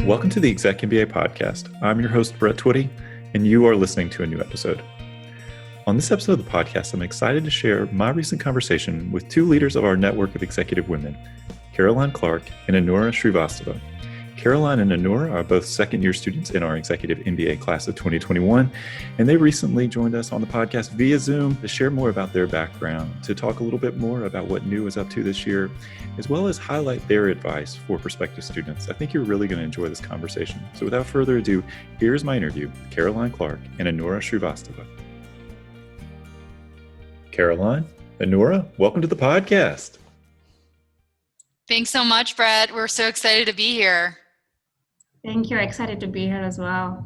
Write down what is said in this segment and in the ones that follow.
Welcome to the ExecMBA podcast. I'm your host, Brett Twitty, and you are listening to a new episode. On this episode of the podcast, I'm excited to share my recent conversation with two leaders of our network of executive women, Caroline Clark and Anura Shrivastava. Caroline and Anura are both second-year students in our Executive MBA Class of 2021, and they recently joined us on the podcast via Zoom to share more about their background, to talk a little bit more about what New is up to this year, as well as highlight their advice for prospective students. I think you're really going to enjoy this conversation. So without further ado, here's my interview with Caroline Clark and Anura Shrivastava. Caroline, Anura, welcome to the podcast. Thanks so much, Brett. We're so excited to be here. Thank you. Excited to be here as well.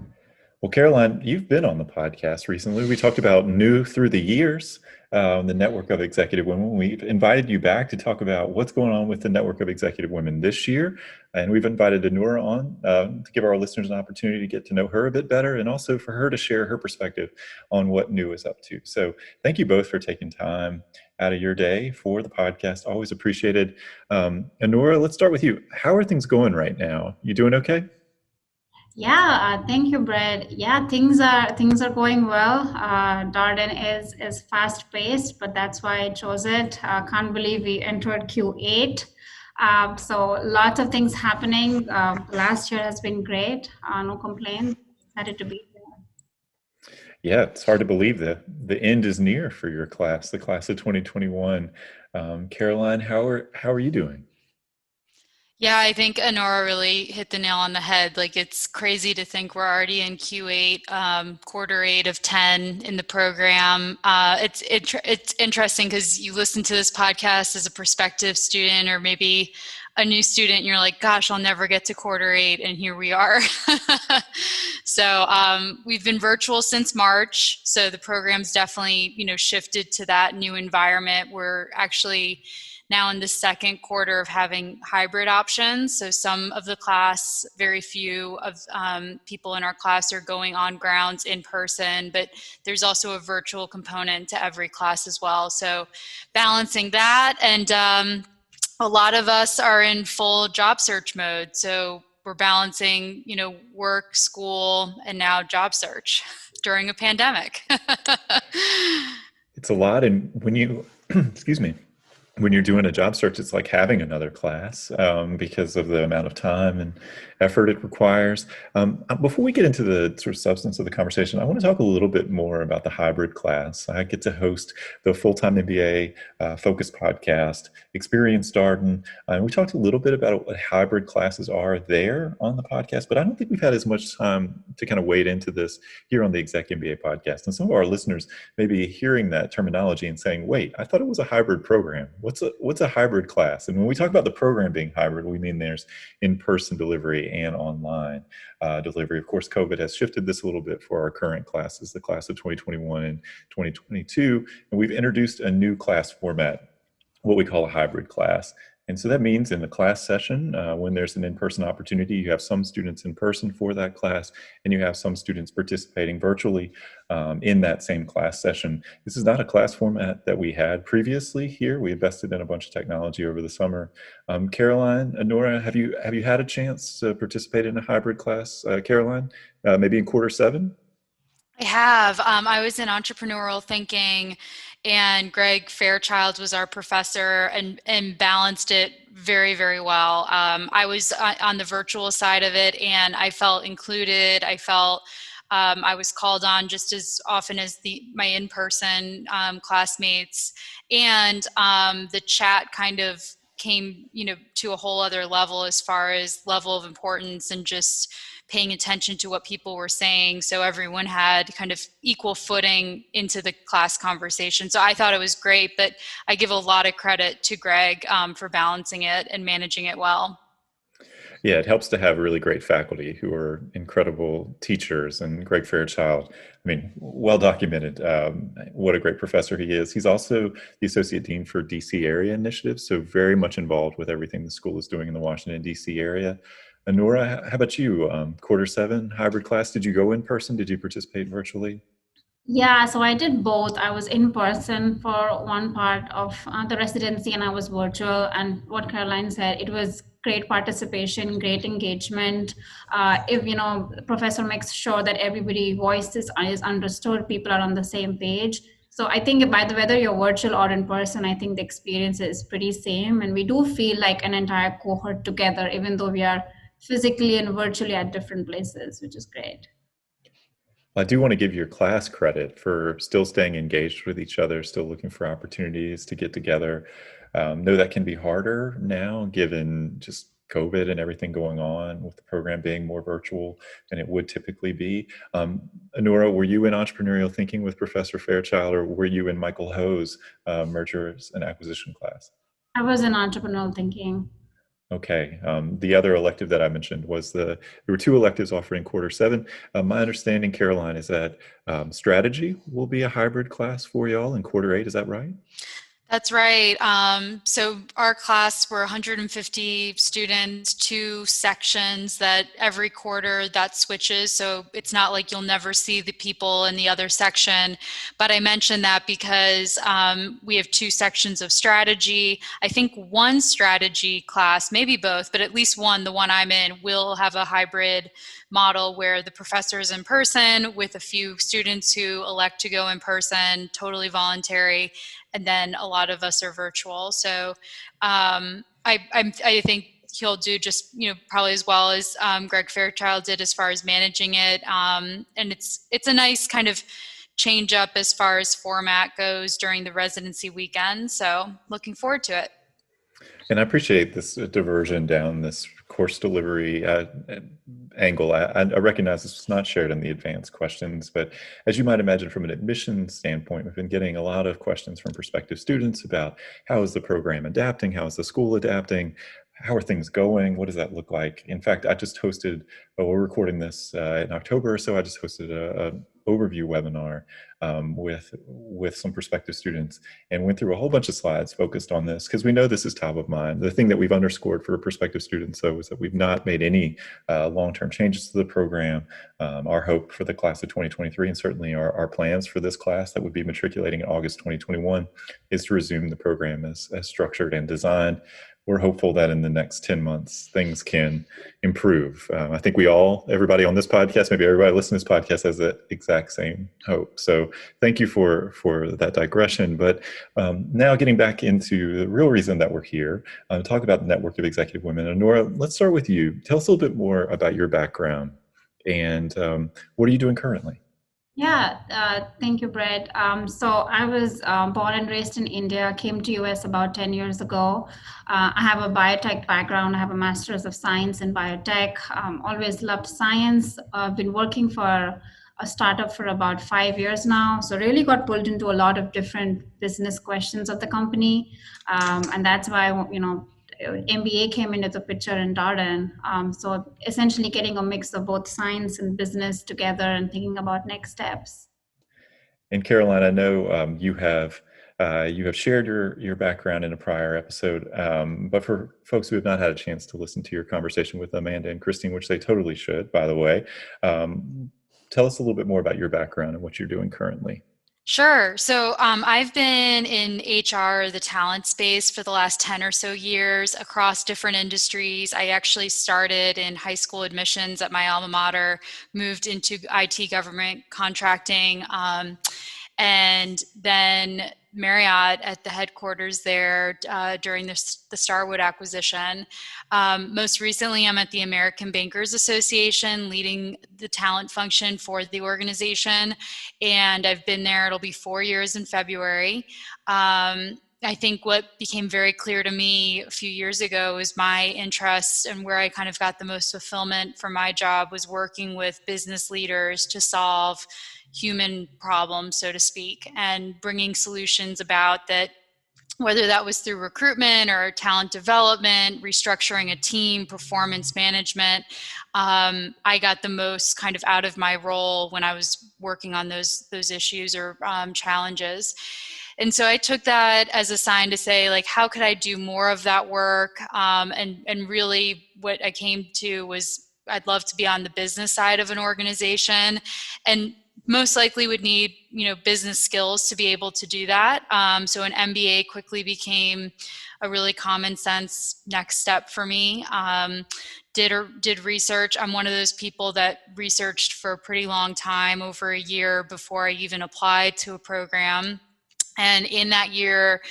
Well, Caroline, you've been on the podcast recently. We talked about New through the years, the network of executive women. We've invited you back to talk about what's going on with the network of executive women this year. And we've invited Anura on to give our listeners an opportunity to get to know her a bit better and also for her to share her perspective on what New is up to. So thank you both for taking time out of your day for the podcast. Always appreciated. Anura, let's start with you. How are things going right now? You doing okay? Yeah, thank you, Brett. Yeah, things are going well. Darden is fast paced, but that's why I chose it. Can't believe we entered Q8. So lots of things happening. Last year has been great. No complaints. Excited to be here. Yeah, it's hard to believe that the end is near for your class, the class of 2021. Caroline, how are you doing? Yeah, I think Anura really hit the nail on the head. Like, it's crazy to think we're already in Q8, quarter 8 of 10 in the program. It's interesting because you listen to this podcast as a prospective student or maybe a new student, and you're like, gosh, I'll never get to quarter 8, and here we are. So we've been virtual since March, so the program's definitely, shifted to that new environment. We're actually now in the second quarter of having hybrid options. So some of the class, very few of people in our class are going on grounds in person, but there's also a virtual component to every class as well. So balancing that, and a lot of us are in full job search mode. So we're balancing, work, school, and now job search during a pandemic. It's a lot. And when you, excuse me, when you're doing a job search, it's like having another class because of the amount of time and effort it requires. Before we get into the sort of substance of the conversation, I want to talk a little bit more about the hybrid class. I get to host the Full-Time MBA Focus podcast, Experience Darden. And we talked a little bit about what hybrid classes are there on the podcast, but I don't think we've had as much time to kind of wade into this here on the ExecMBA podcast. And some of our listeners may be hearing that terminology and saying, wait, I thought it was a hybrid program. What's a hybrid class? And when we talk about the program being hybrid, we mean there's in-person delivery and online delivery. Of course, COVID has shifted this a little bit for our current classes, the class of 2021 and 2022. And we've introduced a new class format, what we call a hybrid class. And so that means in the class session, when there's an in-person opportunity, you have some students in person for that class, and you have some students participating virtually in that same class session. This is not a class format that we had previously here. We invested in a bunch of technology over the summer. Caroline, Anura, have you had a chance to participate in a hybrid class? Caroline, maybe in quarter 7? I have. I was in entrepreneurial thinking, and Greg Fairchild was our professor and balanced it very, very well. I was on the virtual side of it, and I felt included. I felt I was called on just as often as my in-person classmates, and the chat kind of came, to a whole other level as far as level of importance and just paying attention to what people were saying. So everyone had kind of equal footing into the class conversation. So I thought it was great, but I give a lot of credit to Greg for balancing it and managing it well. Yeah, it helps to have really great faculty who are incredible teachers. And Greg Fairchild, well documented, what a great professor he is. He's also the Associate Dean for DC Area Initiatives, so very much involved with everything the school is doing in the Washington, DC area. Anura, how about you? Quarter 7, hybrid class, did you go in person? Did you participate virtually? Yeah, so I did both. I was in person for one part of the residency and I was virtual. And what Caroline said, it was great participation, great engagement. If, the professor makes sure that everybody is understood, people are on the same page. So I think by the whether you're virtual or in person, I think the experience is pretty same. And we do feel like an entire cohort together, even though we are physically and virtually at different places, which is great. I do want to give your class credit for still staying engaged with each other, still looking for opportunities to get together. Know that can be harder now, given just COVID and everything going on with the program being more virtual than it would typically be. Anura, were you in entrepreneurial thinking with Professor Fairchild, or were you in Michael Ho's mergers and acquisition class? I was in entrepreneurial thinking. Okay. The other elective that I mentioned was there were two electives offered in quarter seven. My understanding, Caroline, is that strategy will be a hybrid class for y'all in quarter eight. Is that right? That's right. So our class, we're 150 students, two sections that every quarter that switches. So it's not like you'll never see the people in the other section. But I mentioned that because we have two sections of strategy. I think one strategy class, maybe both, but at least one, the one I'm in, will have a hybrid model where the professor is in person with a few students who elect to go in person, totally voluntary, and then a lot of us are virtual. So I think he'll do just probably as well as Greg Fairchild did as far as managing it, and it's a nice kind of change up as far as format goes during the residency weekend. So looking forward to it. And I appreciate this diversion down this course delivery angle. I recognize this was not shared in the advanced questions, but as you might imagine from an admissions standpoint, we've been getting a lot of questions from prospective students about how is the program adapting, how is the school adapting, how are things going, what does that look like? In fact, I just hosted, we're recording this in October, so I just hosted a overview webinar with some prospective students and went through a whole bunch of slides focused on this because we know this is top of mind. The thing that we've underscored for prospective students, though, is that we've not made any long-term changes to the program. Our hope for the class of 2023, and certainly our plans for this class that would be matriculating in August 2021, is to resume the program as structured and designed. We're hopeful that in the next 10 months, things can improve. I think everybody on this podcast, maybe everybody listening to this podcast, has that exact same hope. So thank you for that digression. But now getting back into the real reason that we're here, talk about the Network of Executive Women. And Nora, let's start with you. Tell us a little bit more about your background and what are you doing currently? Yeah, thank you, Brett. So I was born and raised in India, came to US about 10 years ago. I have a biotech background. I have a master's of science in biotech. Always loved science. I've been working for a startup for about 5 years now. So really got pulled into a lot of different business questions of the company. And that's why, MBA came into the picture in Darden. So essentially getting a mix of both science and business together and thinking about next steps. And Caroline, I know you have shared your background in a prior episode, but for folks who have not had a chance to listen to your conversation with Amanda and Christine, which they totally should, by the way, tell us a little bit more about your background and what you're doing currently. Sure. So I've been in HR, the talent space, for the last 10 or so years across different industries. I actually started in high school admissions at my alma mater, moved into IT government contracting, and then Marriott at the headquarters there during the Starwood acquisition. Most recently, I'm at the American Bankers Association leading the talent function for the organization, and I've been there, it'll be 4 years in February. I think what became very clear to me a few years ago is my interest and where I kind of got the most fulfillment for my job was working with business leaders to solve human problems, so to speak, and bringing solutions about that, whether that was through recruitment or talent development, restructuring a team, performance management. I got the most kind of out of my role when I was working on those issues or challenges. And so I took that as a sign to say, like, how could I do more of that work? And really what I came to was I'd love to be on the business side of an organization. And most likely would need, business skills to be able to do that. So an MBA quickly became a really common sense next step for me. Did research. I'm one of those people that researched for a pretty long time, over a year, before I even applied to a program. And in that year,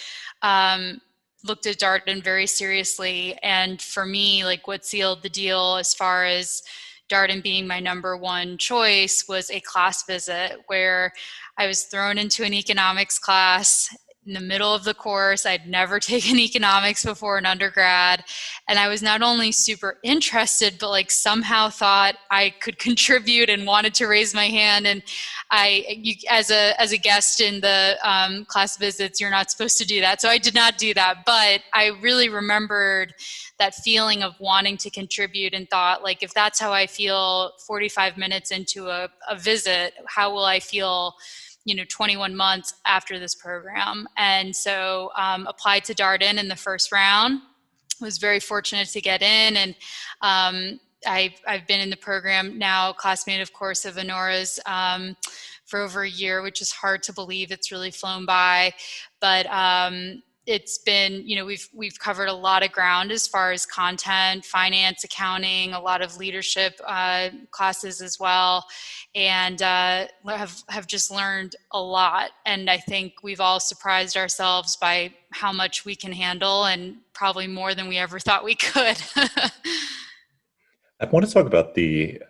looked at Darden very seriously. And for me, like, what sealed the deal as far as Darden being my number one choice was a class visit where I was thrown into an economics class in the middle of the course. I'd never taken economics before in undergrad. And I was not only super interested, but like somehow thought I could contribute and wanted to raise my hand. And as a guest in the class visits, you're not supposed to do that. So I did not do that. But I really remembered that feeling of wanting to contribute, and thought, like, if that's how I feel 45 minutes into a visit, how will I feel 21 months after this program? And so applied to Darden in the first round. Was very fortunate to get in, and I've been in the program now, classmate, of course, of Anura's, for over a year, which is hard to believe. It's really flown by, but it's been, we've covered a lot of ground as far as content, finance, accounting, a lot of leadership classes as well, and have just learned a lot. And I think we've all surprised ourselves by how much we can handle, and probably more than we ever thought we could. I want to talk about the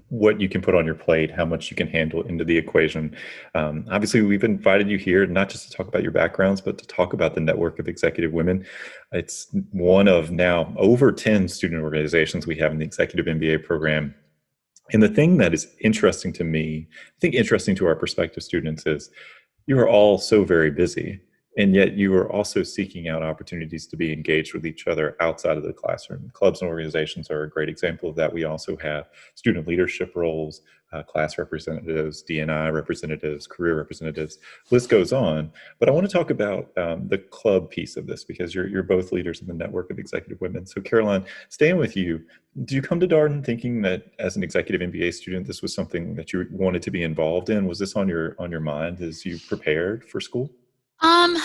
what you can put on your plate, how much you can handle into the equation. Obviously, we've invited you here not just to talk about your backgrounds, but to talk about the network of executive women. It's one of now over 10 student organizations we have in the Executive MBA program. And the thing that is interesting to me, I think interesting to our prospective students, is you are all so very busy. And yet you are also seeking out opportunities to be engaged with each other outside of the classroom. Clubs and organizations are a great example of that. We also have student leadership roles, class representatives, D&I representatives, career representatives, list goes on. But I want to talk about the club piece of this, because you're both leaders in the network of executive women. So Caroline, staying with you, do you come to Darden thinking that as an executive MBA student, this was something that you wanted to be involved in? Was this on your mind as you prepared for school? Um,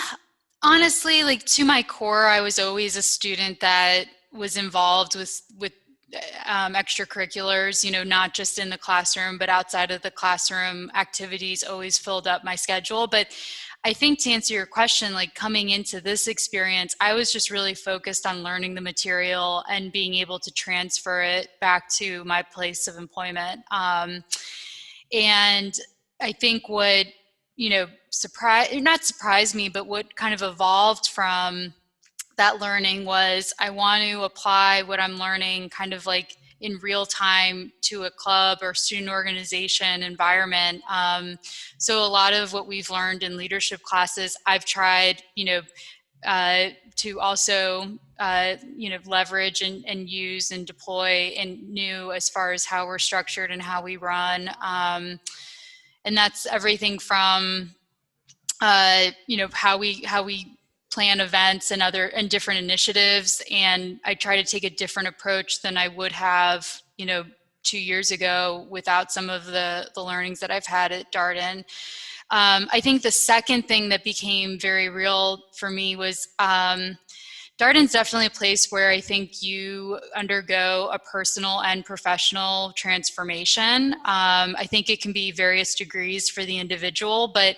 Honestly, like, to my core, I was always a student that was involved with extracurriculars, not just in the classroom, but outside of the classroom. Activities always filled up my schedule. But I think, to answer your question, like, coming into this experience, I was just really focused on learning the material and being able to transfer it back to my place of employment. And I think what, not surprised me, but what kind of evolved from that learning was, I want to apply what I'm learning kind of like in real time to a club or student organization environment. So a lot of what we've learned in leadership classes, I've tried, to also, leverage and use and deploy and new, as far as how we're structured and how we run. And that's everything from, how we plan events and different initiatives. And I try to take a different approach than I would have, 2 years ago, without some of the learnings that I've had at Darden. I think the second thing that became very real for me was, Darden's definitely a place where I think you undergo a personal and professional transformation. I think it can be various degrees for the individual, but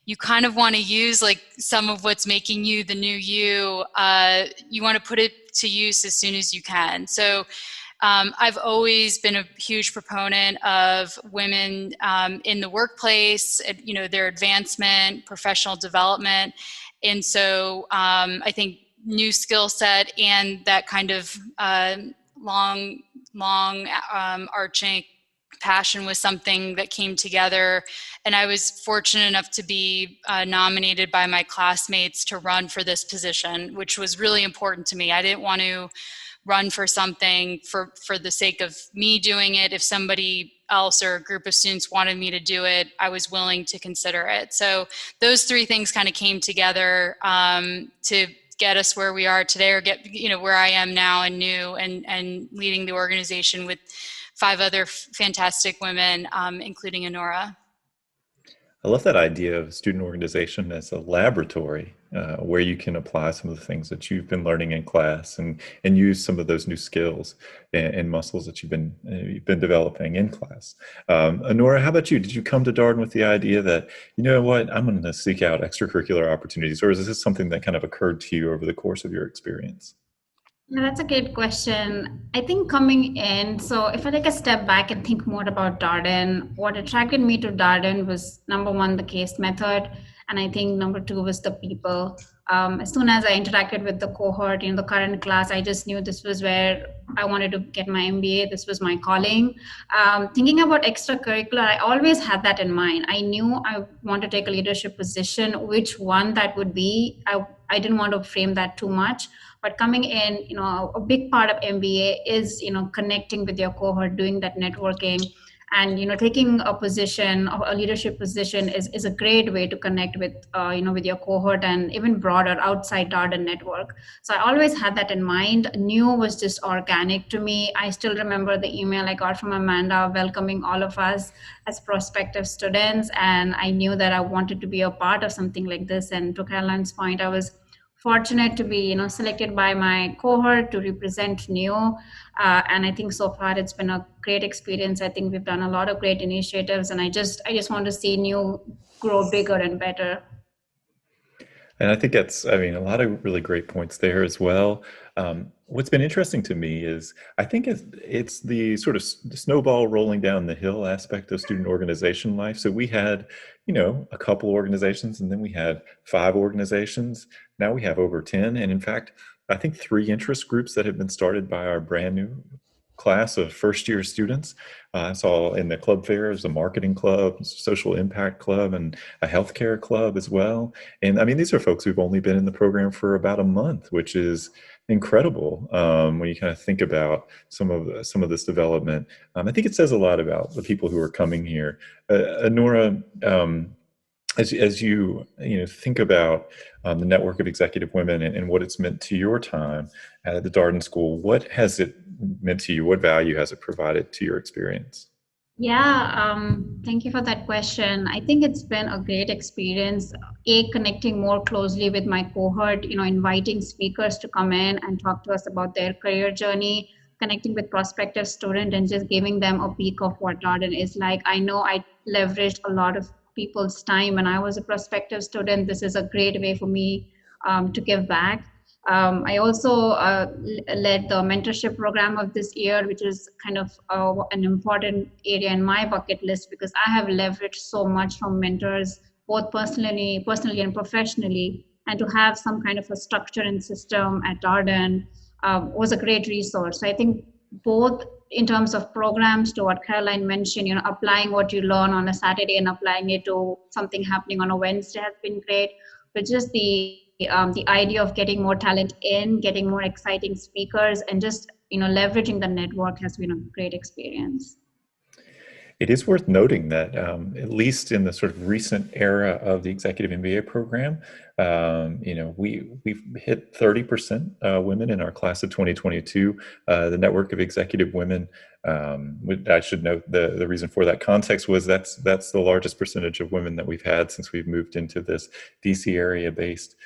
you kind of want to use, like, some of what's making you the new you. You want to put it to use as soon as you can. So I've always been a huge proponent of women in the workplace, their advancement, professional development. And so I think new skill set and that kind of long arching passion was something that came together. And I was fortunate enough to be nominated by my classmates to run for this position, which was really important to me. I didn't want to run for something for the sake of me doing it. If somebody else or a group of students wanted me to do it, I was willing to consider it. So those three things kind of came together to get us where we are today, or get, where I am now and new, and leading the organization with 5 other fantastic women, including Anura. I love that idea of student organization as a laboratory where you can apply some of the things that you've been learning in class and use some of those new skills and muscles that you've been developing in class. Anura, how about you? Did you come to Darden with the idea that, you know what, I'm going to seek out extracurricular opportunities, or is this something that kind of occurred to you over the course of your experience? Yeah, that's a great question. I think coming in, so if I take a step back and think more about Darden, what attracted me to Darden was number one, the case method. And I think number two was the people. As soon as I interacted with the cohort in the current class, I just knew this was where I wanted to get my MBA. This was my calling. Thinking about extracurricular, I always had that in mind. I knew I want to take a leadership position. Which one that would be, I didn't want to frame that too much. But coming in, a big part of MBA is, connecting with your cohort, doing that networking, and taking a position, a leadership position is a great way to connect with, with your cohort and even broader outside Darden network. So I always had that in mind. New was just organic to me. I still remember the email I got from Amanda welcoming all of us as prospective students, and I knew that I wanted to be a part of something like this. And to Caroline's point, I was fortunate to be selected by my cohort to represent new, and I think so far it's been a great experience. I think we've done a lot of great initiatives, and I just want to see new grow bigger and better. And I think I mean, a lot of really great points there as well. What's been interesting to me is I think it's the sort of the snowball rolling down the hill aspect of student organization life. So we had, a couple organizations, and then we had 5 organizations. Now we have over 10. And in fact, I think 3 interest groups that have been started by our brand new class of first year students. I saw in the club fair, there's a marketing club, social impact club, and a healthcare club as well. And I mean, these are folks who've only been in the program for about a month, which is incredible when you kind of think about some of this development. I think it says a lot about the people who are coming here. Anura, as you think about the network of executive women and what it's meant to your time at the Darden School, what has it meant to you? What value has it provided to your experience? Yeah, thank you for that question. I think it's been a great experience, connecting more closely with my cohort, inviting speakers to come in and talk to us about their career journey, connecting with prospective students and just giving them a peek of what Darden is like. I know I leveraged a lot of people's time when I was a prospective student. This is a great way for me to give back. I also led the mentorship program of this year, which is kind of an important area in my bucket list because I have leveraged so much from mentors, both personally and professionally. And to have some kind of a structure and system at Darden was a great resource. So I think both in terms of programs, to what Caroline mentioned, applying what you learn on a Saturday and applying it to something happening on a Wednesday has been great. But just the idea of getting more talent in, getting more exciting speakers, and just leveraging the network has been a great experience. It is worth noting that, at least in the sort of recent era of the Executive MBA program, we've hit 30% women in our class of 2022. The network of executive women, I should note the reason for that context was that's the largest percentage of women that we've had since we've moved into this DC area based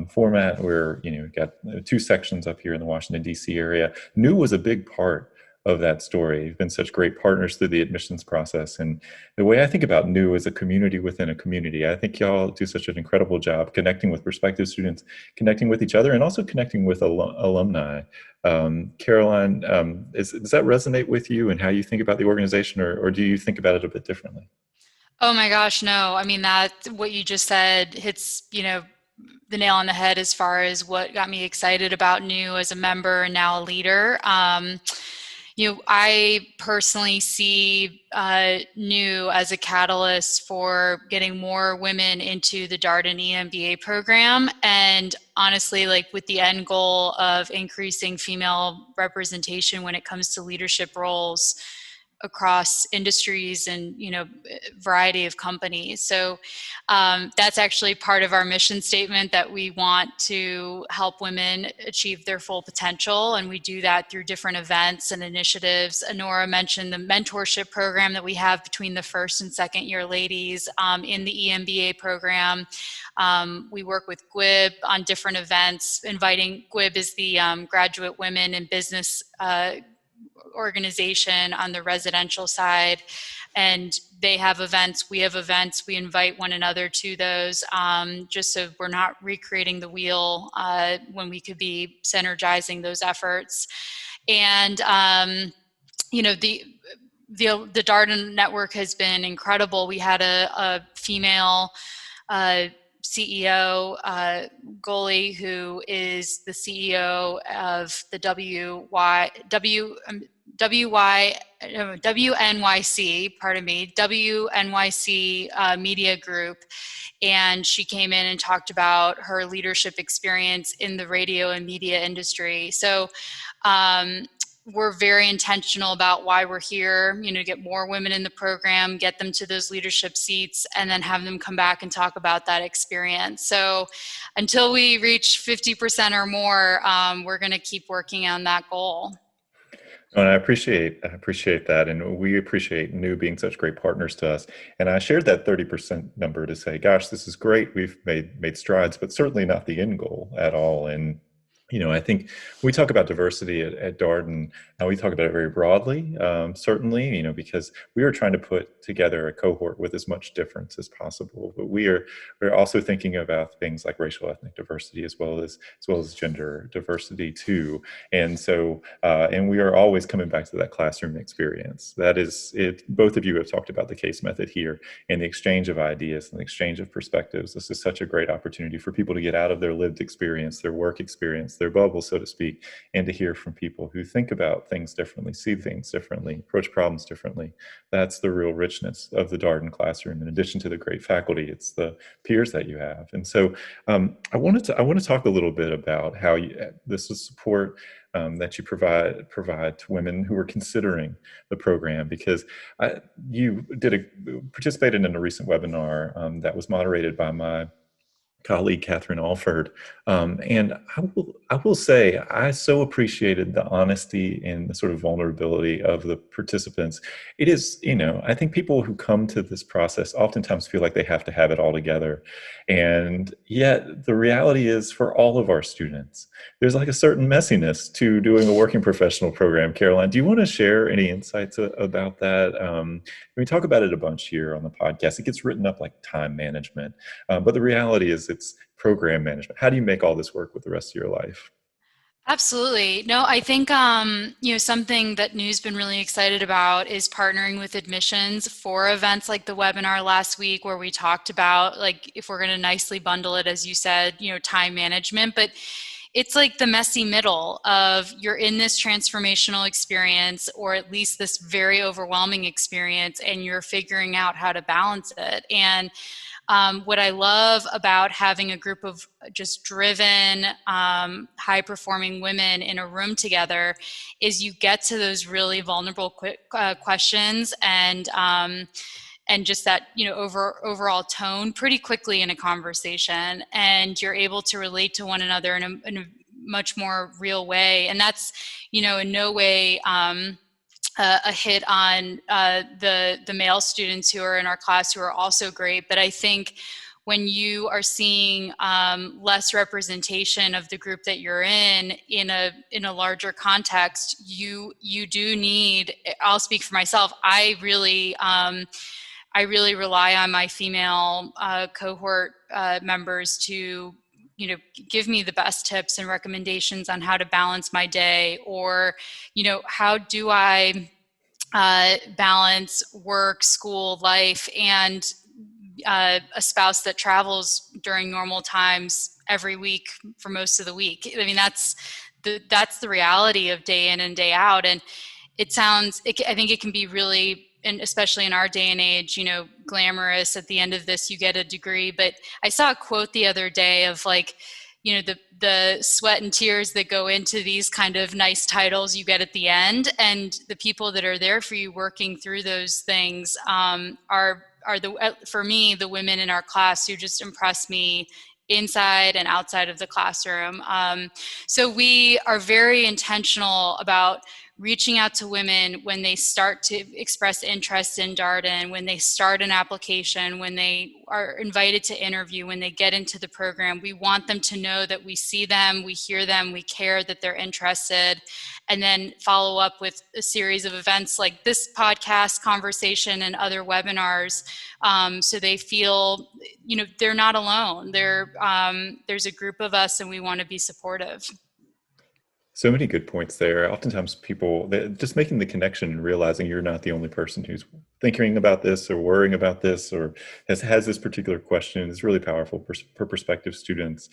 format where we've got 2 sections up here in the Washington DC area. New was a big part of that story. You've been such great partners through the admissions process. And the way I think about New as a community within a community, I think y'all do such an incredible job connecting with prospective students, connecting with each other, and also connecting with alumni. Caroline, does that resonate with you and how you think about the organization, or do you think about it a bit differently? Oh my gosh, no. I mean, what you just said hits, the nail on the head as far as what got me excited about New as a member and now a leader. I personally see New as a catalyst for getting more women into the Darden EMBA program. And honestly, like with the end goal of increasing female representation when it comes to leadership roles across industries and, variety of companies. So that's actually part of our mission statement, that we want to help women achieve their full potential. And we do that through different events and initiatives. Anura mentioned the mentorship program that we have between the first and second year ladies in the EMBA program. We work with GWIB on different events, inviting GWIB is the Graduate Women in Business organization on the residential side, and they have events, we have events, we invite one another to those, just so we're not recreating the wheel when we could be synergizing those efforts. And the Darden network has been incredible. We had a female CEO, Goli, who is the CEO of the WNYC Media Group. And she came in and talked about her leadership experience in the radio and media industry. So we're very intentional about why we're here, to get more women in the program, get them to those leadership seats, and then have them come back and talk about that experience. So until we reach 50% or more, we're going to keep working on that goal. And I appreciate that, and we appreciate NU being such great partners to us. And I shared that 30% number to say, gosh, this is great. We've made strides, but certainly not the end goal at all. And I think we talk about diversity at Darden, and we talk about it very broadly, certainly, because we are trying to put together a cohort with as much difference as possible. But we're also thinking about things like racial ethnic diversity as well as gender diversity too. And so, and we are always coming back to that classroom experience. That is it. Both of you have talked about the case method here and the exchange of ideas and the exchange of perspectives. This is such a great opportunity for people to get out of their lived experience, their work experience, their bubble, so to speak, and to hear from people who think about things differently, see things differently, approach problems differently. That's the real richness of the Darden classroom. In addition to the great faculty, it's the peers that you have. And so I want to talk a little bit about how this is support that you provide to women who are considering the program, because you participated in a recent webinar that was moderated by my colleague Catherine Alford, and I will say I so appreciated the honesty and the sort of vulnerability of the participants. It is, I think people who come to this process oftentimes feel like they have to have it all together, and yet the reality is, for all of our students, there's like a certain messiness to doing a working professional program. Caroline, do you want to share any insights about that? We talk about it a bunch here on the podcast. It gets written up like time management, but the reality is it's program management. How do you make all this work with the rest of your life? Absolutely. No, I think, something that NU's been really excited about is partnering with admissions for events like the webinar last week, where we talked about, like, if we're going to nicely bundle it, as you said, time management, but it's like the messy middle of, you're in this transformational experience, or at least this very overwhelming experience, and you're figuring out how to balance it. And what I love about having a group of just driven, high-performing women in a room together is you get to those really vulnerable questions and just that, overall tone pretty quickly in a conversation, and you're able to relate to one another in a much more real way. And that's, in no way a hit on the male students who are in our class, who are also great. But I think when you are seeing less representation of the group that you're in a larger context, you do need, I'll speak for myself, I really rely on my female cohort members to give me the best tips and recommendations on how to balance my day, or how do I balance work, school, life, and a spouse that travels during normal times every week for most of the week. I mean, that's the reality of day in and day out. And I think it can be really, and especially in our day and age, glamorous. At the end of this, you get a degree. But I saw a quote the other day of, like, the sweat and tears that go into these kind of nice titles you get at the end, and the people that are there for you working through those things are for me, the women in our class who just impress me inside and outside of the classroom. So we are very intentional about reaching out to women when they start to express interest in Darden, when they start an application, when they are invited to interview, when they get into the program. We want them to know that we see them, we hear them, we care that they're interested, and then follow up with a series of events like this podcast conversation and other webinars, so they feel, they're not alone. There's a group of us and we want to be supportive. So many good points there. Oftentimes people, just making the connection and realizing you're not the only person who's thinking about this or worrying about this or has this particular question is really powerful for prospective students.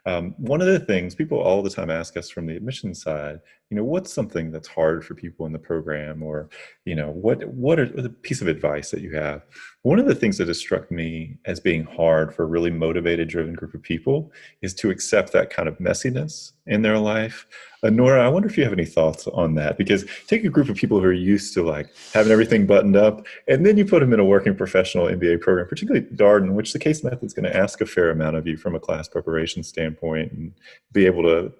One of the things people all the time ask us from the admissions side, what's something that's hard for people in the program, or, what are the piece of advice that you have? One of the things that has struck me as being hard for a really motivated, driven group of people is to accept that kind of messiness in their life. Nora, I wonder if you have any thoughts on that, because take a group of people who are used to like having everything buttoned up, and then you put them in a working professional MBA program, particularly Darden, which the case method is going to ask a fair amount of you from a class preparation standpoint and be able to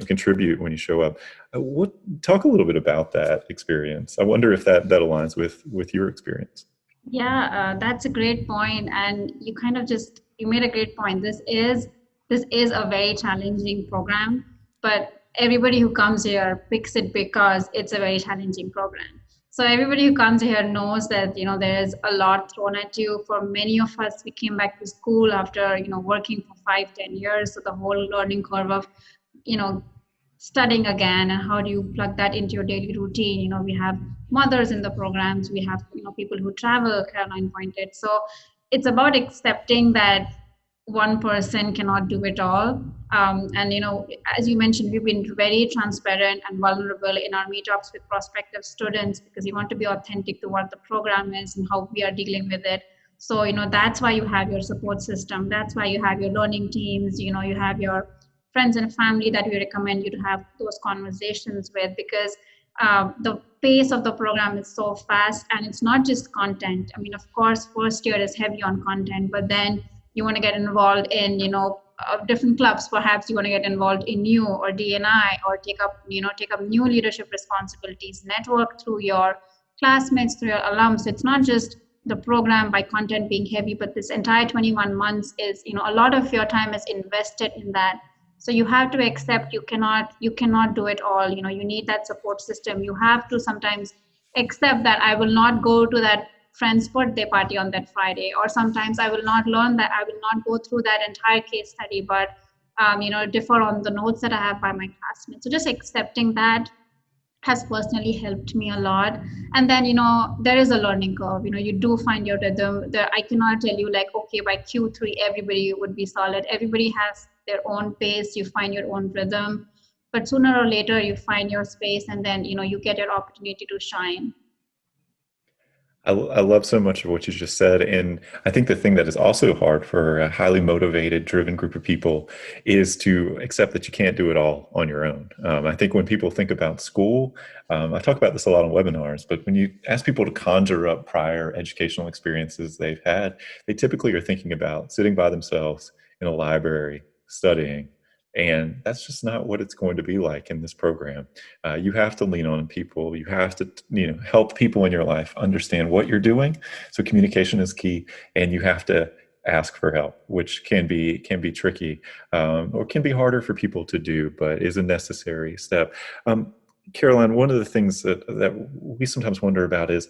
contribute when you show up. Talk a little bit about that experience. I wonder if that aligns with your experience. Yeah, that's a great point, and you made a great point. This is a very challenging program, but everybody who comes here picks it because it's a very challenging program. So everybody who comes here knows that there is a lot thrown at you. For many of us, we came back to school after working for 5-10 years, so the whole learning curve of studying again, and how do you plug that into your daily routine. We have mothers in the programs, we have people who travel, Caroline pointed. So it's about accepting that one person cannot do it all. And as you mentioned, we've been very transparent and vulnerable in our meetups with prospective students, because we want to be authentic to what the program is and how we are dealing with it. So that's why you have your support system, that's why you have your learning teams, you have your friends and family that we recommend you to have those conversations with, because the pace of the program is so fast, and it's not just content. I mean, of course, first year is heavy on content, but then you want to get involved in, different clubs. Perhaps you want to get involved in new or DNI, or take up new leadership responsibilities, network through your classmates, through your alums. It's not just the program by content being heavy, but this entire 21 months is, a lot of your time is invested in that. So you have to accept you cannot do it all. You need that support system. You have to sometimes accept that I will not go to that friend's birthday party on that Friday, or sometimes I will not learn that, I will not go through that entire case study, but differ on the notes that I have by my classmates. So just accepting that has personally helped me a lot. And then there is a learning curve. You do find your rhythm there. I cannot tell you like, okay, by Q3 everybody would be solid. Everybody has their own pace. You find your own rhythm, but sooner or later you find your space, and then you get your opportunity to shine. I love so much of what you just said. And I think the thing that is also hard for a highly motivated, driven group of people is to accept that you can't do it all on your own. I think when people think about school, I talk about this a lot on webinars, but when you ask people to conjure up prior educational experiences they've had, they typically are thinking about sitting by themselves in a library, studying. And that's just not what it's going to be like in this program. You have to lean on people. You have to, help people in your life understand what you're doing. So communication is key, and you have to ask for help, which can be tricky, or can be harder for people to do, but is a necessary step. Caroline, one of the things that we sometimes wonder about is,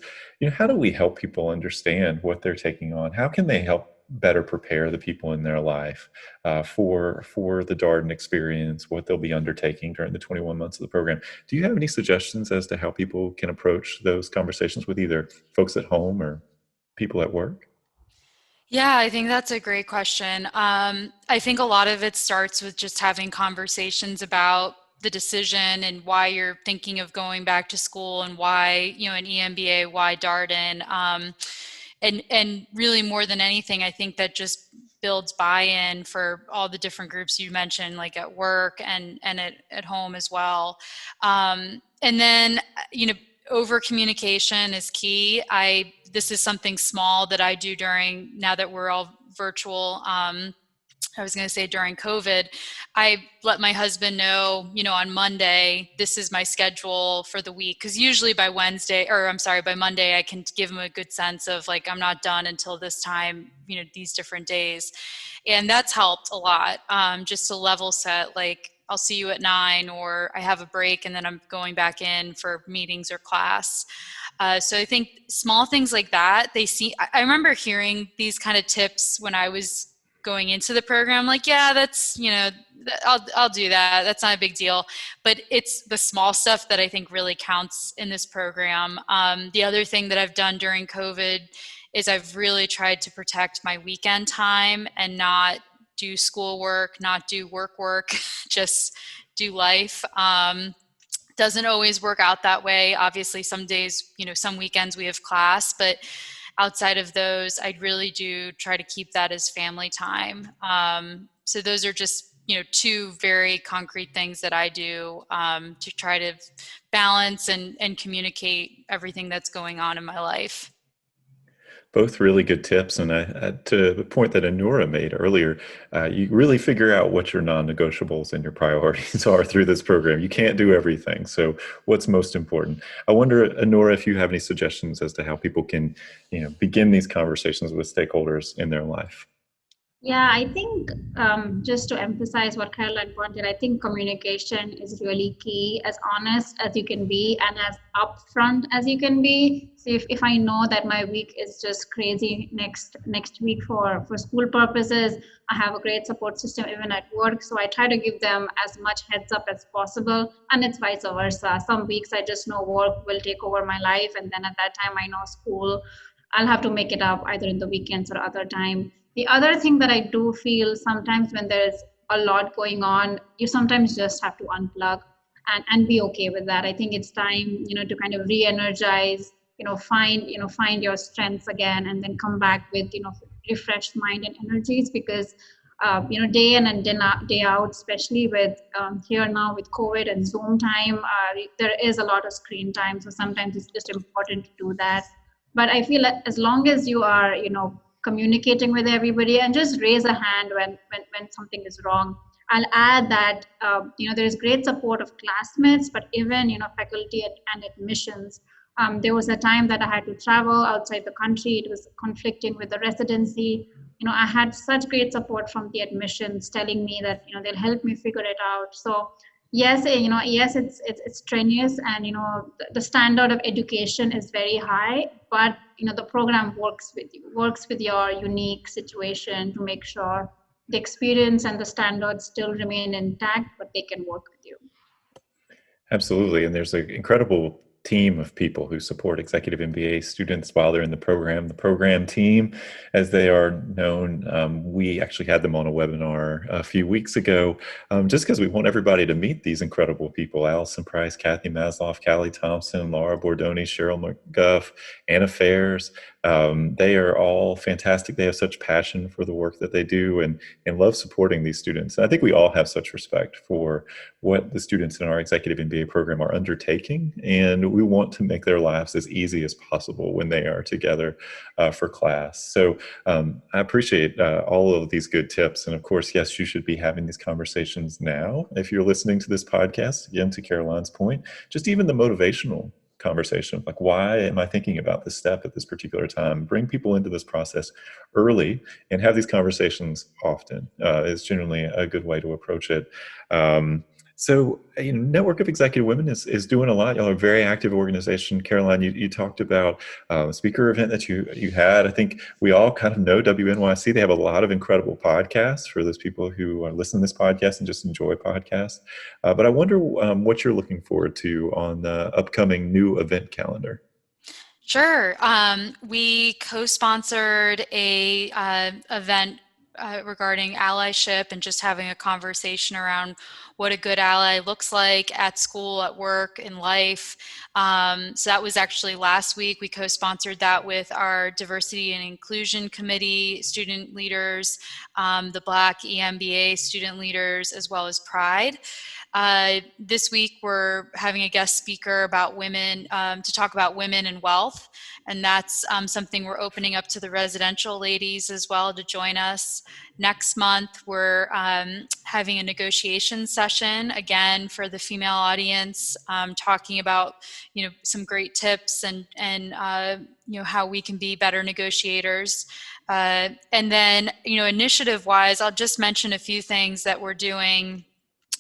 how do we help people understand what they're taking on? How can they help better prepare the people in their life for the Darden experience, what they'll be undertaking during the 21 months of the program? Do you have any suggestions as to how people can approach those conversations with either folks at home or people at work? Yeah, I think that's a great question. I think a lot of it starts with just having conversations about the decision and why you're thinking of going back to school, and why, an EMBA, why Darden. And really, more than anything, I think that just builds buy-in for all the different groups you mentioned, like at work and at home as well. And then, over communication is key. This is something small that I do now that we're all virtual. I was going to say during COVID, I let my husband know, on Monday, this is my schedule for the week. Because usually by Monday, I can give him a good sense of like, I'm not done until this time, these different days. And that's helped a lot, just to level set, like, I'll see you at 9, or I have a break and then I'm going back in for meetings or class. So I think small things like that, I remember hearing these kind of tips when I was going into the program, like, yeah, that's, I'll do that. That's not a big deal. But it's the small stuff that I think really counts in this program. The other thing that I've done during COVID is I've really tried to protect my weekend time and not do schoolwork, not do work, just do life. Doesn't always work out that way. Obviously, some days, some weekends we have class, but outside of those, I really do try to keep that as family time. So those are just, two very concrete things that I do to try to balance and communicate everything that's going on in my life. Both really good tips. And to the point that Anura made earlier, you really figure out what your non-negotiables and your priorities are through this program. You can't do everything. So what's most important? I wonder, Anura, if you have any suggestions as to how people can, begin these conversations with stakeholders in their life. Yeah, I think just to emphasize what Caroline pointed, I think communication is really key, as honest as you can be and as upfront as you can be. So if I know that my week is just crazy next week for school purposes, I have a great support system even at work. So I try to give them as much heads up as possible, and it's vice versa. Some weeks I just know work will take over my life, and then at that time I know school, I'll have to make it up either in the weekends or other time. The other thing that I do feel sometimes when there's a lot going on, you sometimes just have to unplug and be okay with that. I think it's time, to kind of re-energize, find your strengths again, and then come back with, refreshed mind and energies, because day in and day out, especially with here now with COVID and Zoom time, there is a lot of screen time. So sometimes it's just important to do that. But I feel that as long as you are, communicating with everybody and just raise a hand when something is wrong. I'll add that, there is great support of classmates, but even, faculty and admissions. There was a time that I had to travel outside the country. It was conflicting with the residency. I had such great support from the admissions telling me that, they'll help me figure it out. So yes, yes, it's strenuous, and the standard of education is very high, but the program works with your unique situation to make sure the experience and the standards still remain intact, but they can work with you. Absolutely. And there's an incredible team of people who support Executive MBA students while they're in the program. The program team, as they are known, we actually had them on a webinar a few weeks ago, just because we want everybody to meet these incredible people: Allison Price, Kathy Masloff, Callie Thompson, Laura Bordoni, Cheryl McGuff, Anna Fairs. They are all fantastic. They have such passion for the work that they do and love supporting these students. And I think we all have such respect for what the students in our Executive MBA program are undertaking, and we want to make their lives as easy as possible when they are together for class. So I appreciate all of these good tips. And of course, yes, you should be having these conversations now. If you're listening to this podcast, again, to Caroline's point, just even the motivational conversation, like, why am I thinking about this step at this particular time? Bring people into this process early and have these conversations often is generally a good way to approach it. So, Network of Executive Women is doing a lot. Y'all are a very active organization. Caroline, you talked about a speaker event that you had. I think we all kind of know WNYC. They have a lot of incredible podcasts for those people who listen to this podcast and just enjoy podcasts. But I wonder what you're looking forward to on the upcoming new event calendar. Sure. We co-sponsored a event regarding allyship and just having a conversation around what a good ally looks like at school, at work, in life. So that was actually last week. We co-sponsored that with our Diversity and Inclusion Committee student leaders, the Black EMBA student leaders, as well as Pride. This week, we're having a guest speaker about women, to talk about women and wealth. And that's something we're opening up to the residential ladies as well to join us. Next month, we're having a negotiation session, again, for the female audience, talking about, some great tips and how we can be better negotiators. And then, initiative-wise, I'll just mention a few things that we're doing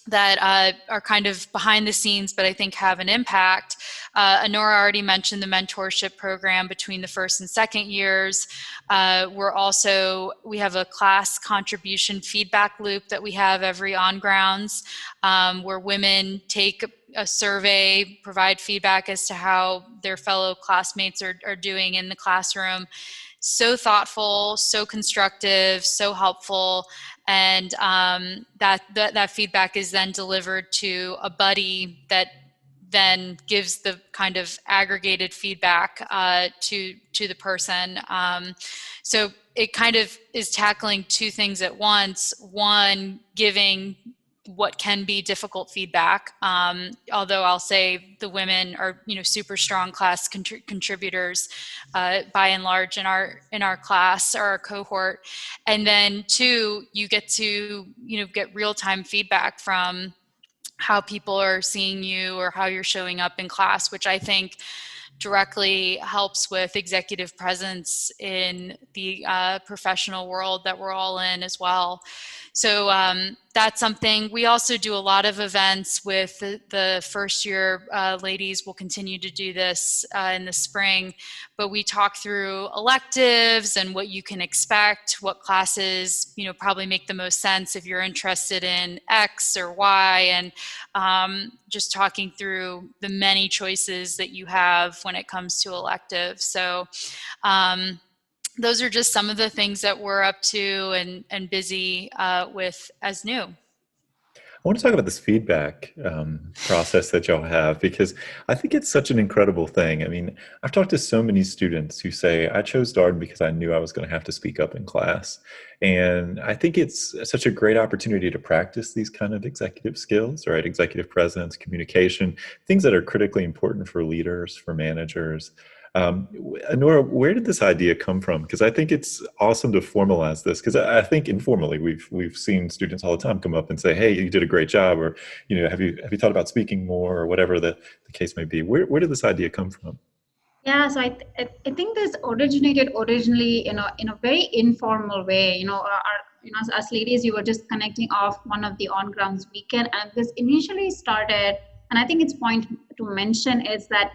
that are kind of behind the scenes, but I think have an impact. Anura already mentioned the mentorship program between the first and second years. We have a class contribution feedback loop that we have every on grounds, where women take a survey, provide feedback as to how their fellow classmates are doing in the classroom. So thoughtful, so constructive, so helpful. And that feedback is then delivered to a buddy that then gives the kind of aggregated feedback to the person. So it kind of is tackling two things at once. One, giving what can be difficult feedback. Although I'll say the women are, super strong class contributors by and large in our class or our cohort. And then two, you get to, get real-time feedback from how people are seeing you or how you're showing up in class, which I think directly helps with executive presence in the professional world that we're all in as well. So that's something. We also do a lot of events with the first year ladies. We'll continue to do this in the spring, but we talk through electives and what you can expect, what classes, probably make the most sense if you're interested in X or Y, and just talking through the many choices that you have when it comes to electives. So those are just some of the things that we're up to and busy with as new. I want to talk about this feedback process that y'all have, because I think it's such an incredible thing. I mean, I've talked to so many students who say, I chose Darden because I knew I was going to have to speak up in class. And I think it's such a great opportunity to practice these kind of executive skills, right? Executive presence, communication, things that are critically important for leaders, for managers. Anura, where did this idea come from? Because I think it's awesome to formalize this. Because I think informally, we've seen students all the time come up and say, "Hey, you did a great job," or have you thought about speaking more, or whatever the case may be. Where did this idea come from? Yeah, so I think this originated originally in a very informal way. Us ladies, we were just connecting off one of the on grounds weekend, and this initially started. And I think it's point to mention is that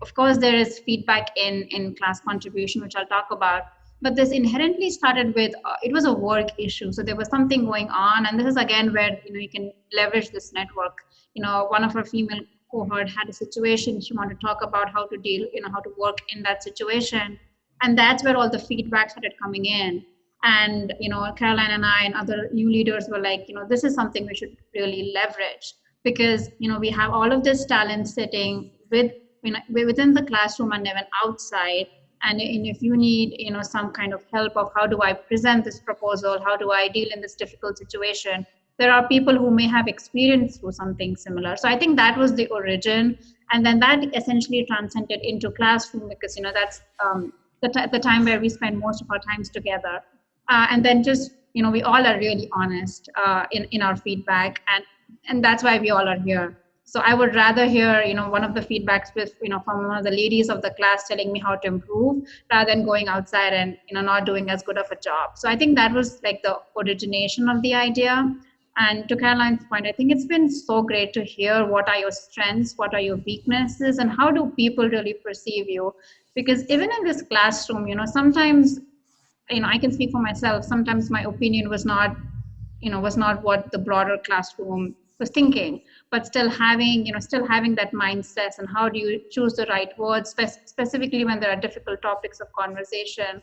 of course there is feedback in class contribution, which I'll talk about. But this inherently started with it was a work issue, so there was something going on, and this is again where you can leverage this network. One of our female cohort had a situation she wanted to talk about how to deal, how to work in that situation, and that's where all the feedback started coming in. And Caroline and I and other new leaders were like, this is something we should really leverage, because we have all of this talent sitting within the classroom and even outside. And if you need some kind of help of how do I present this proposal, how do I deal in this difficult situation, there are people who may have experienced through something similar. So I think that was the origin, and then that essentially transcended into classroom, because that's the time where we spend most of our times together, and then just we all are really honest in our feedback, and that's why we all are here. So I would rather hear one of the feedbacks with from one of the ladies of the class telling me how to improve, rather than going outside and not doing as good of a job. So I think that was like the origination of the idea. And to Caroline's point, I think it's been so great to hear what are your strengths, what are your weaknesses, and how do people really perceive you? Because even in this classroom, sometimes, I can speak for myself. Sometimes my opinion was not what the broader classroom was thinking, but still having that mindset, and how do you choose the right words, specifically when there are difficult topics of conversation.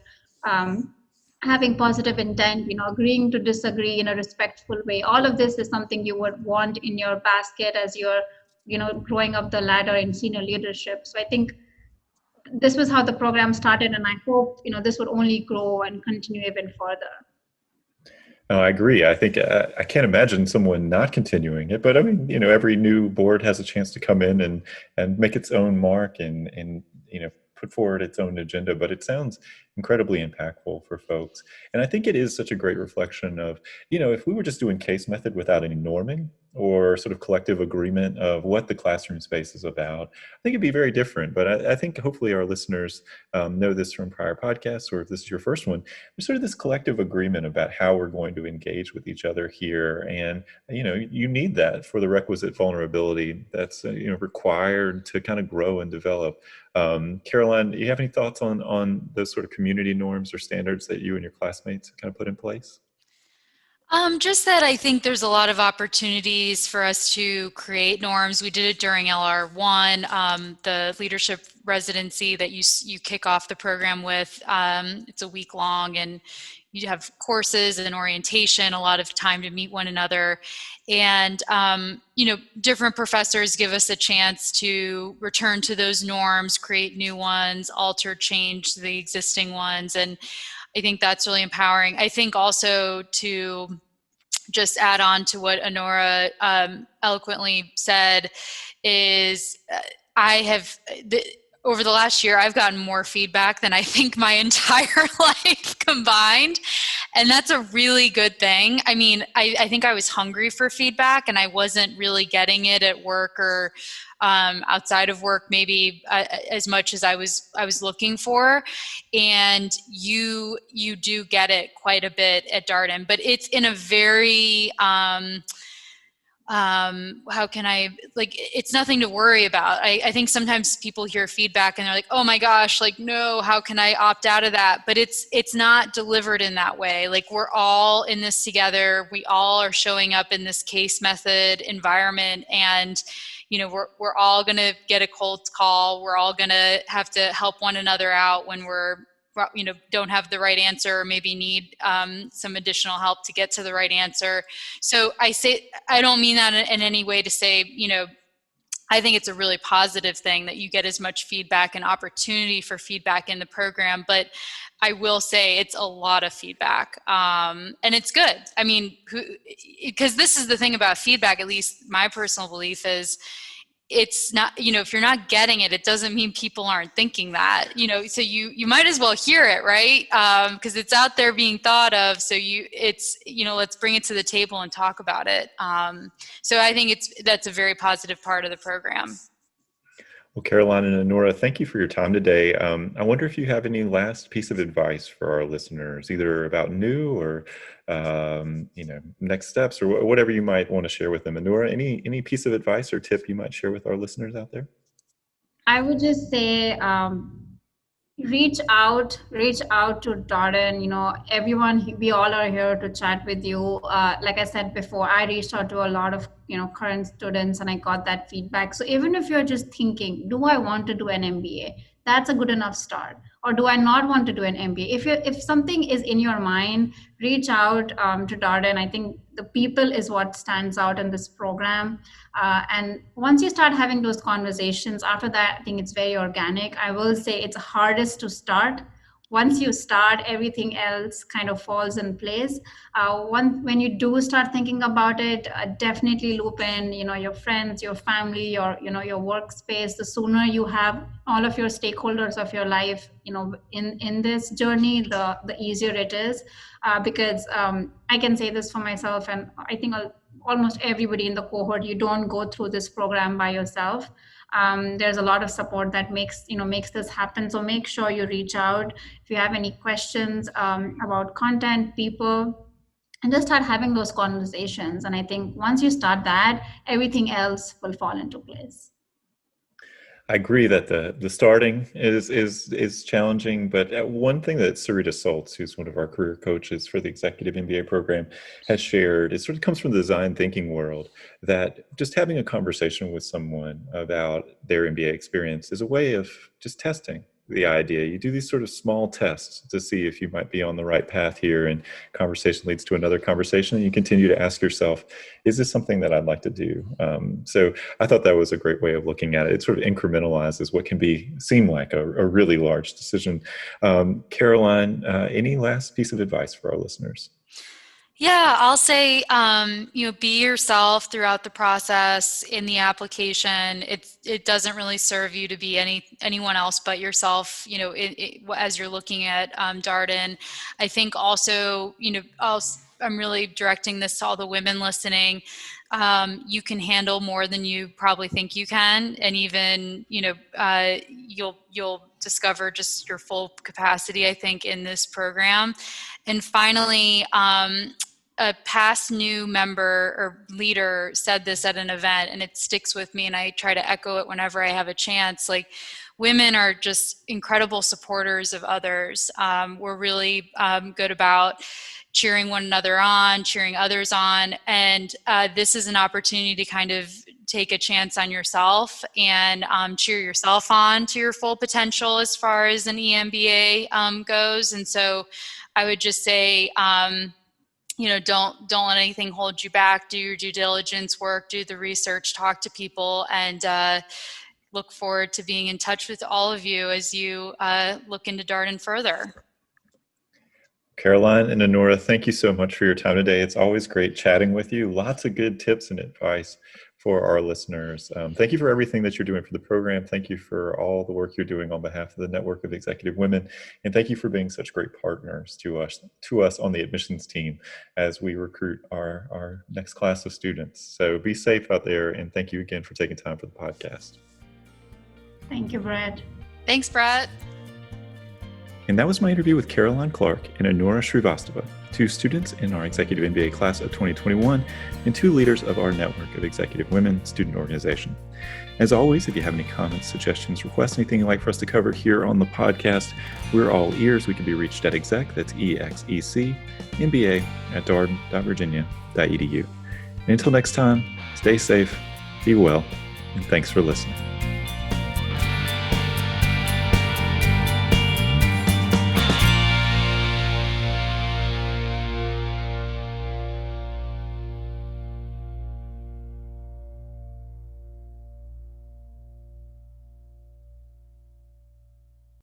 having positive intent, agreeing to disagree in a respectful way. All of this is something you would want in your basket as you're, growing up the ladder in senior leadership. So I think this was how the program started, and I hope, this would only grow and continue even further. No, I agree. I think I can't imagine someone not continuing it, but I mean, every new board has a chance to come in and make its own mark and put forward its own agenda. But it sounds incredibly impactful for folks, and I think it is such a great reflection of if we were just doing case method without any norming or sort of collective agreement of what the classroom space is about, I think it'd be very different. But I think hopefully our listeners know this from prior podcasts, or if this is your first one, there's sort of this collective agreement about how we're going to engage with each other here. And, you need that for the requisite vulnerability that's, required to kind of grow and develop. Caroline, do you have any thoughts on those sort of community norms or standards that you and your classmates kind of put in place? Just that I think there's a lot of opportunities for us to create norms. We did it during LR1, the leadership residency that you kick off the program with. It's a week long, and you have courses and orientation, a lot of time to meet one another. And, different professors give us a chance to return to those norms, create new ones, alter, change the existing ones. And I think that's really empowering. I think also to just add on to what Anura eloquently said is over the last year, I've gotten more feedback than I think my entire life combined. And that's a really good thing. I mean, I think I was hungry for feedback and I wasn't really getting it at work or outside of work, maybe as much as I was looking for. And you do get it quite a bit at Darden, but it's in a very, it's nothing to worry about. I think sometimes people hear feedback and they're like, oh my gosh, like, no, how can I opt out of that? But it's not delivered in that way. Like, we're all in this together. We all are showing up in this case method environment, and we're all going to get a cold call. We're all going to have to help one another out when we're don't have the right answer, or maybe need some additional help to get to the right answer. So I don't mean that in any way to say, I think it's a really positive thing that you get as much feedback and opportunity for feedback in the program. But I will say it's a lot of feedback, and it's good. I mean, because this is the thing about feedback, at least my personal belief is, it's not, if you're not getting it, it doesn't mean people aren't thinking that, so you might as well hear it, right? Because it's out there being thought of. So let's bring it to the table and talk about it. So I think that's a very positive part of the program. Well, Caroline and Anura, thank you for your time today. I wonder if you have any last piece of advice for our listeners, either about new or next steps, or whatever you might want to share with them. Anura, any piece of advice or tip you might share with our listeners out there? I would just say, reach out to Darden. Everyone, we all are here to chat with you. Like I said before, I reached out to a lot of current students, and I got that feedback. So even if you're just thinking, do I want to do an MBA, that's a good enough start. Or do I not want to do an MBA? If something is in your mind, reach out to Darden. I think the people is what stands out in this program. And once you start having those conversations, after that, I think it's very organic. I will say it's hardest to start. Once you start, everything else kind of falls in place. When you do start thinking about it, definitely loop in, your friends, your family, your workspace. The sooner you have all of your stakeholders of your life, in this journey, the easier it is. Because I can say this for myself, and I think almost everybody in the cohort, you don't go through this program by yourself. There's a lot of support that makes this happen. So make sure you reach out if you have any questions about content, people, and just start having those conversations. And I think once you start that, everything else will fall into place. I agree that the starting is challenging, but one thing that Sarita Soltz, who's one of our career coaches for the Executive MBA program, has shared, it sort of comes from the design thinking world, that just having a conversation with someone about their MBA experience is a way of just testing the idea. You do these sort of small tests to see if you might be on the right path here, and conversation leads to another conversation, and you continue to ask yourself, is this something that I'd like to do? So I thought that was a great way of looking at it. It sort of incrementalizes what can seem like a really large decision. Caroline, any last piece of advice for our listeners? Yeah, I'll say, be yourself throughout the process in the application. It doesn't really serve you to be anyone else but yourself, as you're looking at Darden. I think also, I'm really directing this to all the women listening. You can handle more than you probably think you can, and even, you'll discover just your full capacity, I think, in this program. And finally, a past new member or leader said this at an event, and it sticks with me, and I try to echo it whenever I have a chance. Like, women are just incredible supporters of others. We're really good about cheering one another on, cheering others on, and this is an opportunity to kind of take a chance on yourself and cheer yourself on to your full potential as far as an EMBA goes. And so I would just say, don't let anything hold you back. Do your due diligence work, do the research, talk to people, and look forward to being in touch with all of you as you look into Darden further. Caroline and Anura, thank you so much for your time today. It's always great chatting with you. Lots of good tips and advice for our listeners. Thank you for everything that you're doing for the program. Thank you for all the work you're doing on behalf of the Network of Executive Women. And thank you for being such great partners to us on the admissions team as we recruit our next class of students. So be safe out there, and thank you again for taking time for the podcast. Thank you, Brett. Thanks, Brett. And that was my interview with Caroline Clark and Anura Shrivastava, 2 students in our Executive MBA class of 2021 and 2 leaders of our Network of Executive Women student organization. As always, if you have any comments, suggestions, requests, anything you'd like for us to cover here on the podcast, we're all ears. We can be reached at exec, that's EXEC, MBA at darden.virginia.edu. And until next time, stay safe, be well, and thanks for listening.